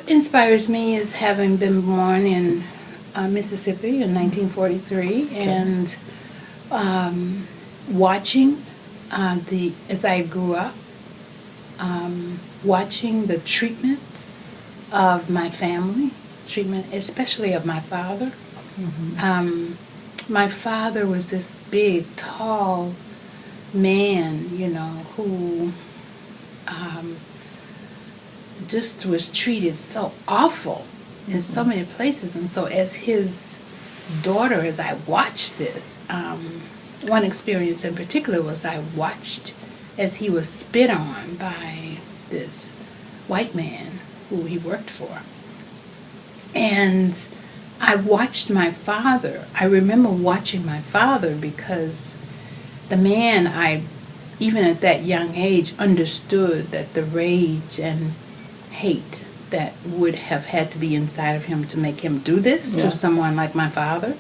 Inspires me is having been born in Mississippi in 1943 and watching as I grew up, watching the treatment of my family, treatment especially of my father. My father was this big, tall man, who just was treated so awful in so many places. And so as his daughter, as I watched this, one experience in particular was I watched as he was spit on by this white man who he worked for. And I watched my father. I remember watching my father because the man, even at that young age, understood that the rage and hate that would have had to be inside of him to make him do this to someone like my father.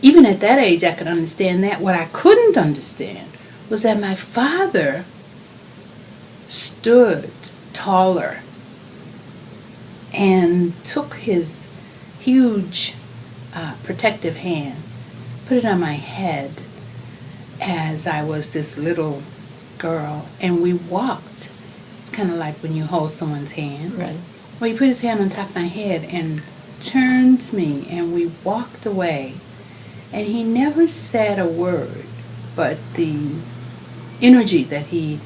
Even at that age, I could understand that. What I couldn't understand was that my father stood taller and took his huge protective hand, put it on my head as I was this little girl, and we walked. It's kind of like when you hold someone's hand. Right. Well, he put his hand on top of my head and turned me, and we walked away. And he never said a word, but the energy that he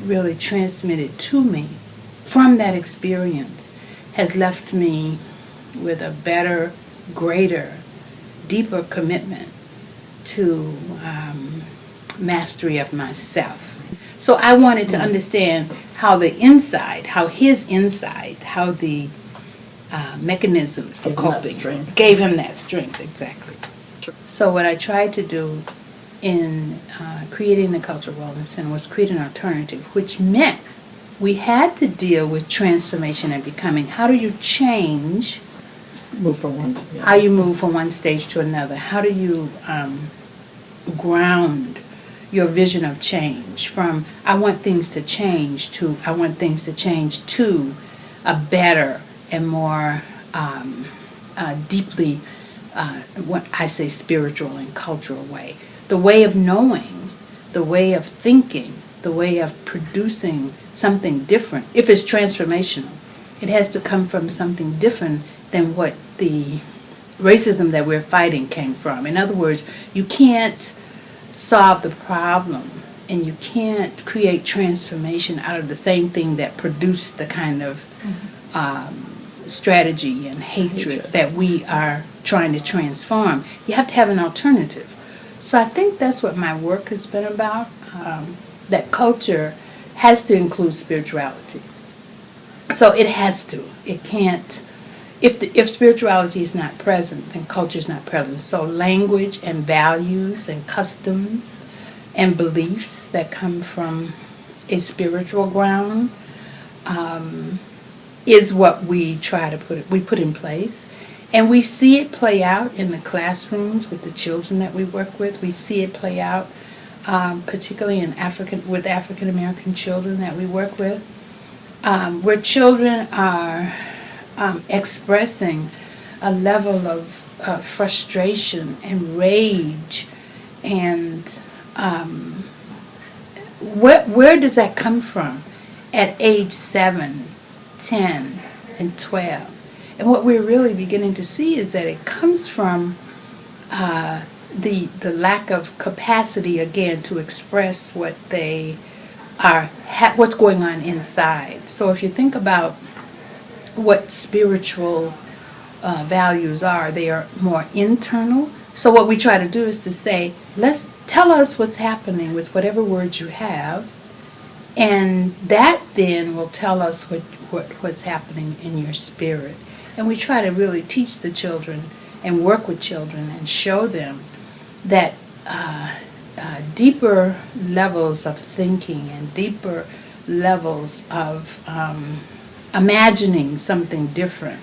really transmitted to me from that experience has left me with a better, greater, deeper commitment to mastery of myself. So I wanted to understand how the inside, how the mechanisms for coping gave him that strength, exactly. So what I tried to do in creating the Cultural Wellness Center was create an alternative, which meant we had to deal with transformation and becoming. How do you change? How you move from one stage to another. How do you ground your vision of change from I want things to change to I want things to change to a better and more deeply, what I say, spiritual and cultural way. The way of knowing, the way of thinking, the way of producing something different. If it's transformational, it has to come from something different than what the racism that we're fighting came from. In other words, you can't solve the problem and you can't create transformation out of the same thing that produced the kind of strategy and hatred that we are trying to transform. You have to have an alternative. So I think that's what my work has been about, that culture has to include spirituality. So it has to. It can't. If spirituality is not present, then culture is not present. So language and values and customs and beliefs that come from a spiritual ground is what we try to put in place. And we see it play out in the classrooms with the children that we work with. We see it play out particularly with African American children that we work with, where children are expressing a level of frustration and rage, and where does that come from at age 7, 10, and 12? And what we're really beginning to see is that it comes from the lack of capacity, again, to express what they are, what's going on inside. So if you think about what spiritual values are, they are more internal. So what we try to do is to say, tell us what's happening with whatever words you have, and that then will tell us what's happening in your spirit. And we try to really teach the children and work with children and show them that deeper levels of thinking and deeper levels of imagining something different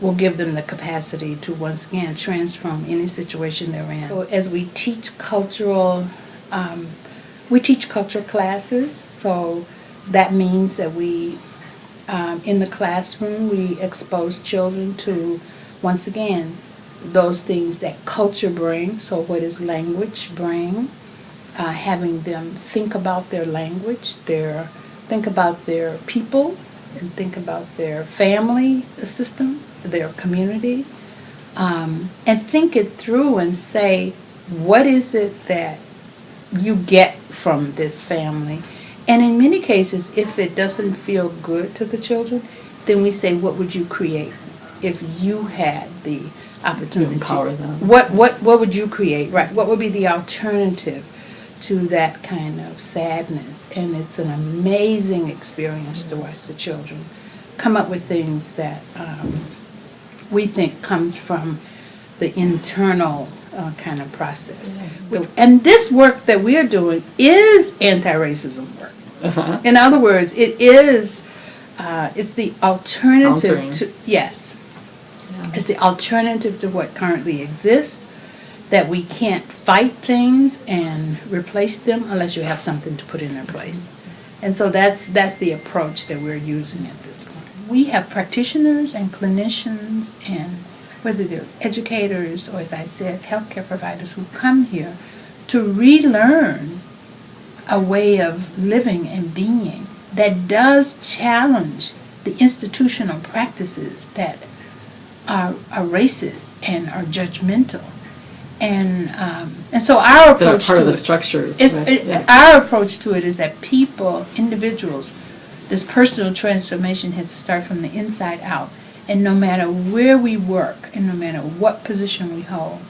will give them the capacity to once again transform any situation they're in. So as we teach cultural classes, so that means that we In the classroom, we expose children to, once again, those things that culture brings. So what does language bring? Having them think about their language, think about their people, and think about their family system, their community, and think it through and say, what is it that you get from this family? And in many cases, if it doesn't feel good to the children, then we say, what would you create if you had the opportunity to empower them? What would you create? Right. What would be the alternative to that kind of sadness? And it's an amazing experience to watch the children come up with things that we think comes from the internal kind of process. And this work that we're doing is anti-racism work. Uh-huh. In other words, it is it's the alternative Countering. to, yes, Yeah. it's the alternative to what currently exists, that we can't fight things and replace them unless you have something to put in their place. And so that's the approach that we're using at this point. We have practitioners and clinicians, and whether they're educators or, as I said, healthcare providers, who come here to relearn a way of living and being that does challenge the institutional practices that are racist and are judgmental. And so our That are approach part to of the it structures. is, right? Yeah. our approach to it is that people, individuals, this personal transformation has to start from the inside out. And no matter where we work and no matter what position we hold,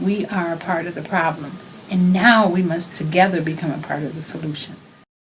we are a part of the problem. And now we must together become a part of the solution.